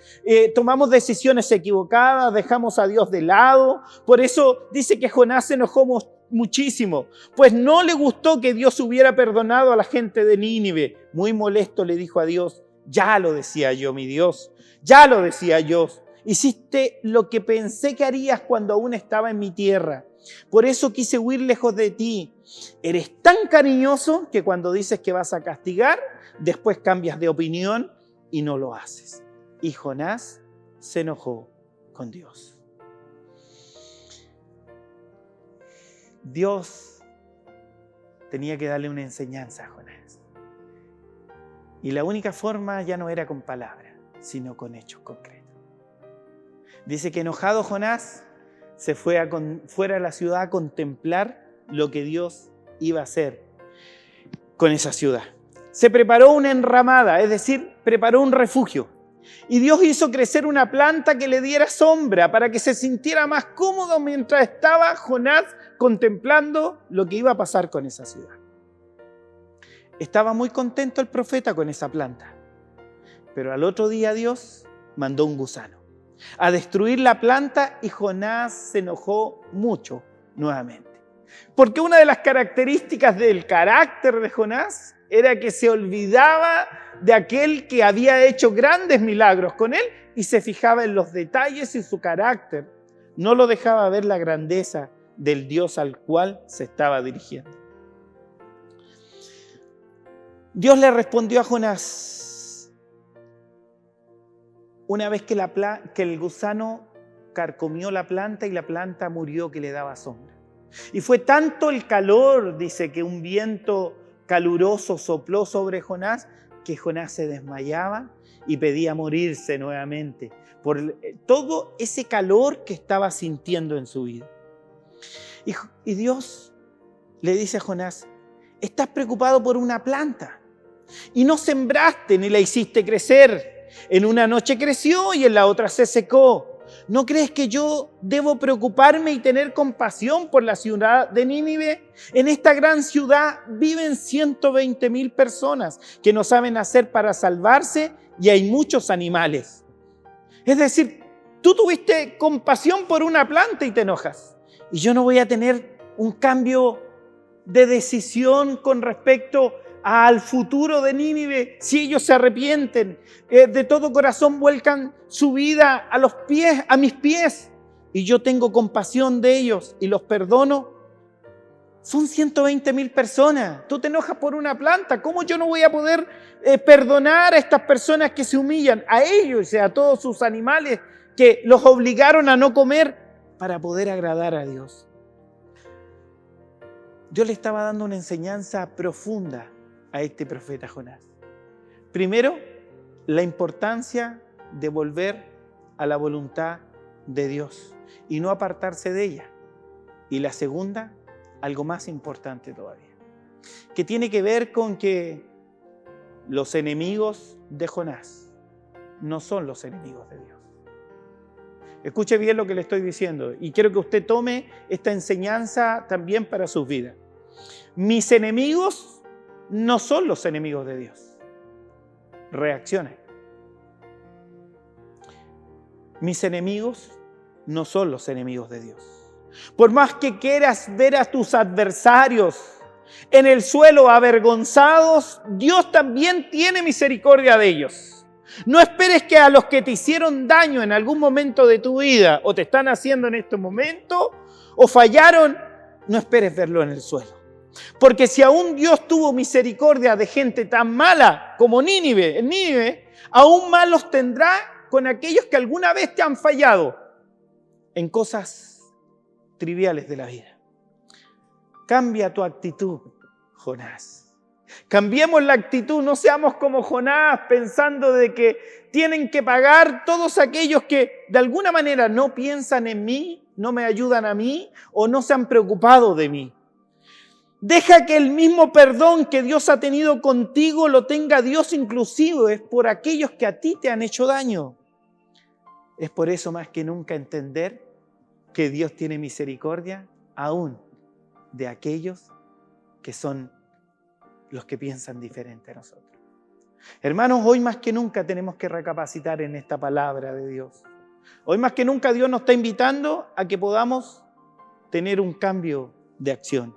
Tomamos decisiones equivocadas, dejamos a Dios de lado. Por eso dice que Jonás se enojó muchísimo, pues no le gustó que Dios hubiera perdonado a la gente de Nínive. Muy molesto le dijo a Dios, ya lo decía yo, mi Dios, ya lo decía yo. Hiciste lo que pensé que harías cuando aún estaba en mi tierra. Por eso quise huir lejos de ti. Eres tan cariñoso que cuando dices que vas a castigar, después cambias de opinión y no lo haces. Y Jonás se enojó con Dios. Dios tenía que darle una enseñanza a Jonás. Y la única forma ya no era con palabras, sino con hechos concretos. Dice que enojado Jonás se fue fuera de la ciudad a contemplar lo que Dios iba a hacer con esa ciudad. Se preparó una enramada, es decir, preparó un refugio. Y Dios hizo crecer una planta que le diera sombra para que se sintiera más cómodo mientras estaba Jonás contemplando lo que iba a pasar con esa ciudad. Estaba muy contento el profeta con esa planta. Pero al otro día Dios mandó un gusano a destruir la planta y Jonás se enojó mucho nuevamente. Porque una de las características del carácter de Jonás era que se olvidaba de aquel que había hecho grandes milagros con él y se fijaba en los detalles y su carácter. No lo dejaba ver la grandeza del Dios al cual se estaba dirigiendo. Dios le respondió a Jonás una vez que el gusano carcomió la planta y la planta murió que le daba sombra. Y fue tanto el calor, dice, que un viento caluroso sopló sobre Jonás, que Jonás se desmayaba y pedía morirse nuevamente por todo ese calor que estaba sintiendo en su vida. Y Dios le dice a Jonás, estás preocupado por una planta y no sembraste ni la hiciste crecer. En una noche creció y en la otra se secó. ¿No crees que yo debo preocuparme y tener compasión por la ciudad de Nínive? En esta gran ciudad viven 120,000 personas que no saben hacer para salvarse y hay muchos animales. Es decir, tú tuviste compasión por una planta y te enojas. Y yo no voy a tener un cambio de decisión con respecto al futuro de Nínive si ellos se arrepienten, de todo corazón vuelcan su vida a mis pies, y yo tengo compasión de ellos y los perdono. Son 120,000 personas. Tú te enojas por una planta. ¿Cómo yo no voy a poder perdonar a estas personas que se humillan? A ellos y a todos sus animales que los obligaron a no comer para poder agradar a Dios. Dios le estaba dando una enseñanza profunda a este profeta Jonás. Primero, la importancia de volver a la voluntad de Dios y no apartarse de ella. Y la segunda, algo más importante todavía, que tiene que ver con que los enemigos de Jonás no son los enemigos de Dios. Escuche bien lo que le estoy diciendo y quiero que usted tome esta enseñanza también para sus vidas. Mis enemigos no son los enemigos de Dios. Reaccione. Mis enemigos no son los enemigos de Dios. Por más que quieras ver a tus adversarios en el suelo avergonzados, Dios también tiene misericordia de ellos. No esperes que a los que te hicieron daño en algún momento de tu vida o te están haciendo en este momento o fallaron, no esperes verlo en el suelo. Porque si aún Dios tuvo misericordia de gente tan mala como Nínive, aún más los tendrá con aquellos que alguna vez te han fallado en cosas triviales de la vida. Cambia tu actitud, Jonás. Cambiemos la actitud, no seamos como Jonás pensando de que tienen que pagar todos aquellos que de alguna manera no piensan en mí, no me ayudan a mí o no se han preocupado de mí. Deja que el mismo perdón que Dios ha tenido contigo lo tenga Dios inclusive por aquellos que a ti te han hecho daño. Es por eso más que nunca entender que Dios tiene misericordia aún de aquellos que son los que piensan diferente a nosotros. Hermanos, hoy más que nunca tenemos que recapacitar en esta palabra de Dios. Hoy más que nunca Dios nos está invitando a que podamos tener un cambio de acción,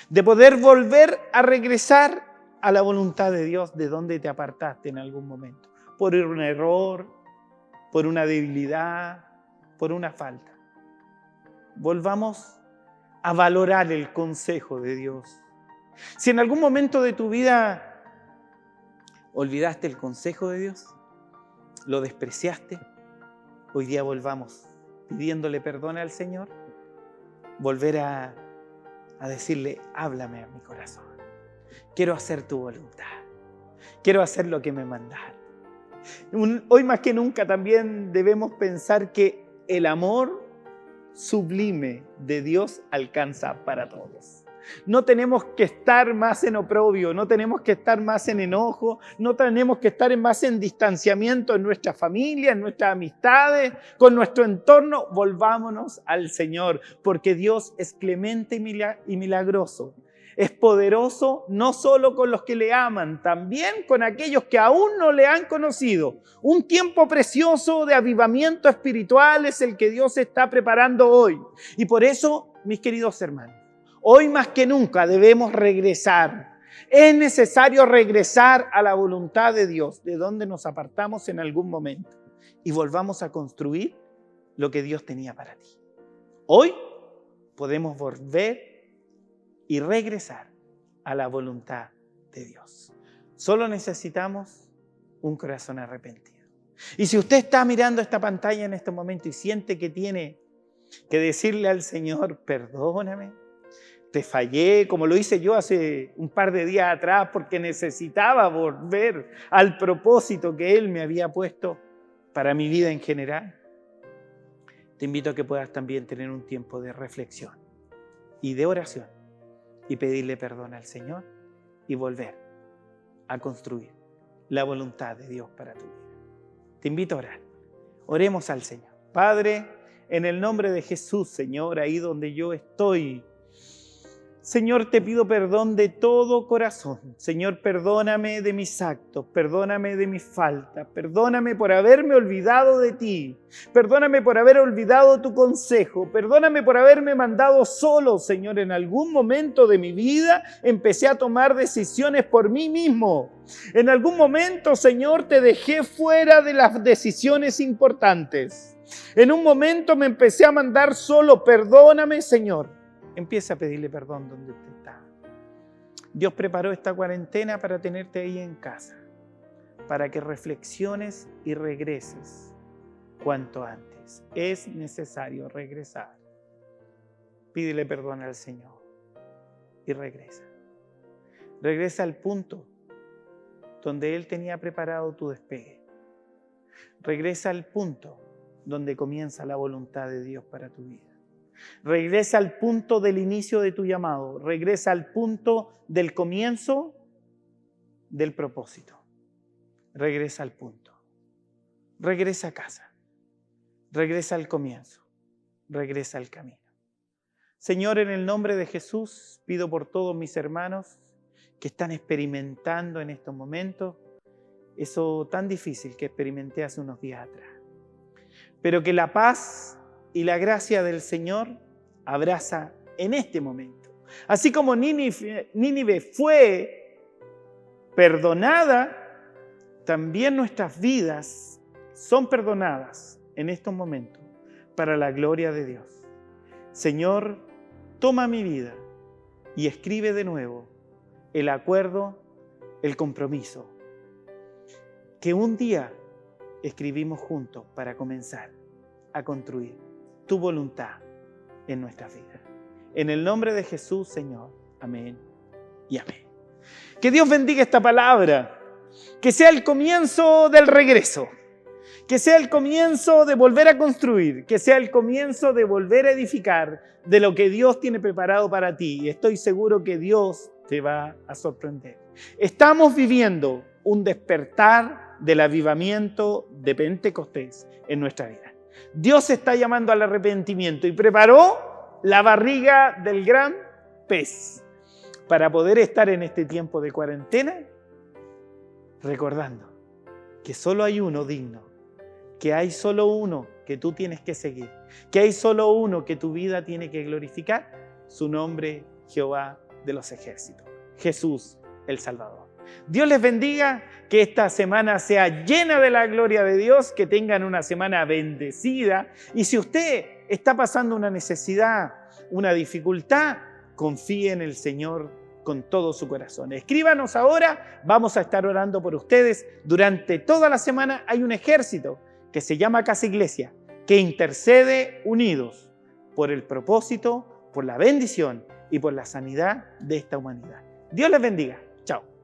de poder volver a regresar a la voluntad de Dios de donde te apartaste en algún momento, por un error, por una debilidad, por una falta. Volvamos a valorar el consejo de Dios. Si en algún momento de tu vida olvidaste el consejo de Dios, lo despreciaste, hoy día volvamos pidiéndole perdón al Señor, volver a decirle, háblame a mi corazón. Quiero hacer tu voluntad. Quiero hacer lo que me mandaste. Hoy más que nunca también debemos pensar que el amor sublime de Dios alcanza para todos. No tenemos que estar más en oprobio, no tenemos que estar más en enojo, no tenemos que estar más en distanciamiento en nuestra familia, en nuestras amistades, con nuestro entorno. Volvámonos al Señor, porque Dios es clemente y milagroso. Es poderoso no solo con los que le aman, también con aquellos que aún no le han conocido. Un tiempo precioso de avivamiento espiritual es el que Dios está preparando hoy. Y por eso, mis queridos hermanos, hoy más que nunca debemos regresar. Es necesario regresar a la voluntad de Dios, de donde nos apartamos en algún momento, y volvamos a construir lo que Dios tenía para ti. Hoy podemos volver y regresar a la voluntad de Dios. Solo necesitamos un corazón arrepentido. Y si usted está mirando esta pantalla en este momento y siente que tiene que decirle al Señor, perdóname, te fallé, como lo hice yo hace un par de días atrás, porque necesitaba volver al propósito que Él me había puesto para mi vida en general, te invito a que puedas también tener un tiempo de reflexión y de oración y pedirle perdón al Señor y volver a construir la voluntad de Dios para tu vida. Te invito a orar. Oremos al Señor. Padre, en el nombre de Jesús, Señor, ahí donde yo estoy Señor, te pido perdón de todo corazón. Señor, perdóname de mis actos, perdóname de mis faltas, perdóname por haberme olvidado de ti, perdóname por haber olvidado tu consejo, perdóname por haberme mandado solo. Señor, en algún momento de mi vida empecé a tomar decisiones por mí mismo. En algún momento, Señor, te dejé fuera de las decisiones importantes. En un momento me empecé a mandar solo. Perdóname, Señor. Empieza a pedirle perdón donde usted está. Dios preparó esta cuarentena para tenerte ahí en casa, para que reflexiones y regreses cuanto antes. Es necesario regresar. Pídele perdón al Señor y regresa. Regresa al punto donde Él tenía preparado tu despegue. Regresa al punto donde comienza la voluntad de Dios para tu vida. Regresa al punto del inicio de tu llamado. Regresa al punto del comienzo del propósito. Regresa al punto. Regresa a casa. Regresa al comienzo. Regresa al camino. Señor, en el nombre de Jesús, pido por todos mis hermanos que están experimentando en estos momentos eso tan difícil que experimenté hace unos días atrás. Pero que la paz y la gracia del Señor abraza en este momento. Así como Nínive fue perdonada, también nuestras vidas son perdonadas en estos momentos para la gloria de Dios. Señor, toma mi vida y escribe de nuevo el acuerdo, el compromiso que un día escribimos juntos para comenzar a construir tu voluntad en nuestras vidas. En el nombre de Jesús, Señor. Amén y amén. Que Dios bendiga esta palabra. Que sea el comienzo del regreso. Que sea el comienzo de volver a construir. Que sea el comienzo de volver a edificar de lo que Dios tiene preparado para ti. Y estoy seguro que Dios te va a sorprender. Estamos viviendo un despertar del avivamiento de Pentecostés en nuestra vida. Dios está llamando al arrepentimiento y preparó la barriga del gran pez para poder estar en este tiempo de cuarentena, recordando que solo hay uno digno, que hay solo uno que tú tienes que seguir, que hay solo uno que tu vida tiene que glorificar, su nombre Jehová de los ejércitos, Jesús el Salvador. Dios les bendiga, que esta semana sea llena de la gloria de Dios, que tengan una semana bendecida. Y si usted está pasando una necesidad, una dificultad, confíe en el Señor con todo su corazón. Escríbanos ahora, vamos a estar orando por ustedes. Durante toda la semana hay un ejército que se llama Casa Iglesia, que intercede unidos por el propósito, por la bendición y por la sanidad de esta humanidad. Dios les bendiga. Chao.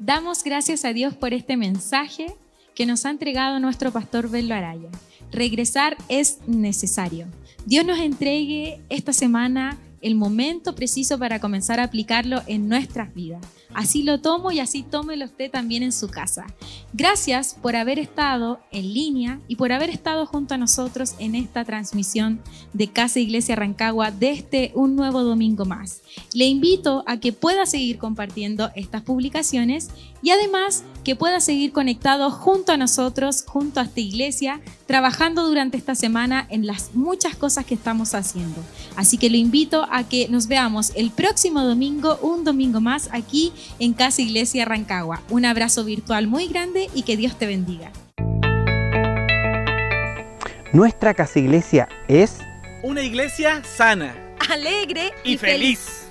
Damos gracias a Dios por este mensaje que nos ha entregado nuestro pastor Bello Araya. Regresar es necesario. Dios nos entregue esta semana el momento preciso para comenzar a aplicarlo en nuestras vidas. Así lo tomo y así tómelo usted también en su casa. Gracias por haber estado en línea y por haber estado junto a nosotros en esta transmisión de Casa Iglesia Rancagua desde un nuevo domingo más. Le invito a que pueda seguir compartiendo estas publicaciones y además que pueda seguir conectado junto a nosotros, junto a esta iglesia, trabajando durante esta semana en las muchas cosas que estamos haciendo. Así que lo invito a que nos veamos el próximo domingo, un domingo más aquí en Casa Iglesia Rancagua. Un abrazo virtual muy grande y que Dios te bendiga. Nuestra Casa Iglesia es una iglesia sana Alegre y feliz.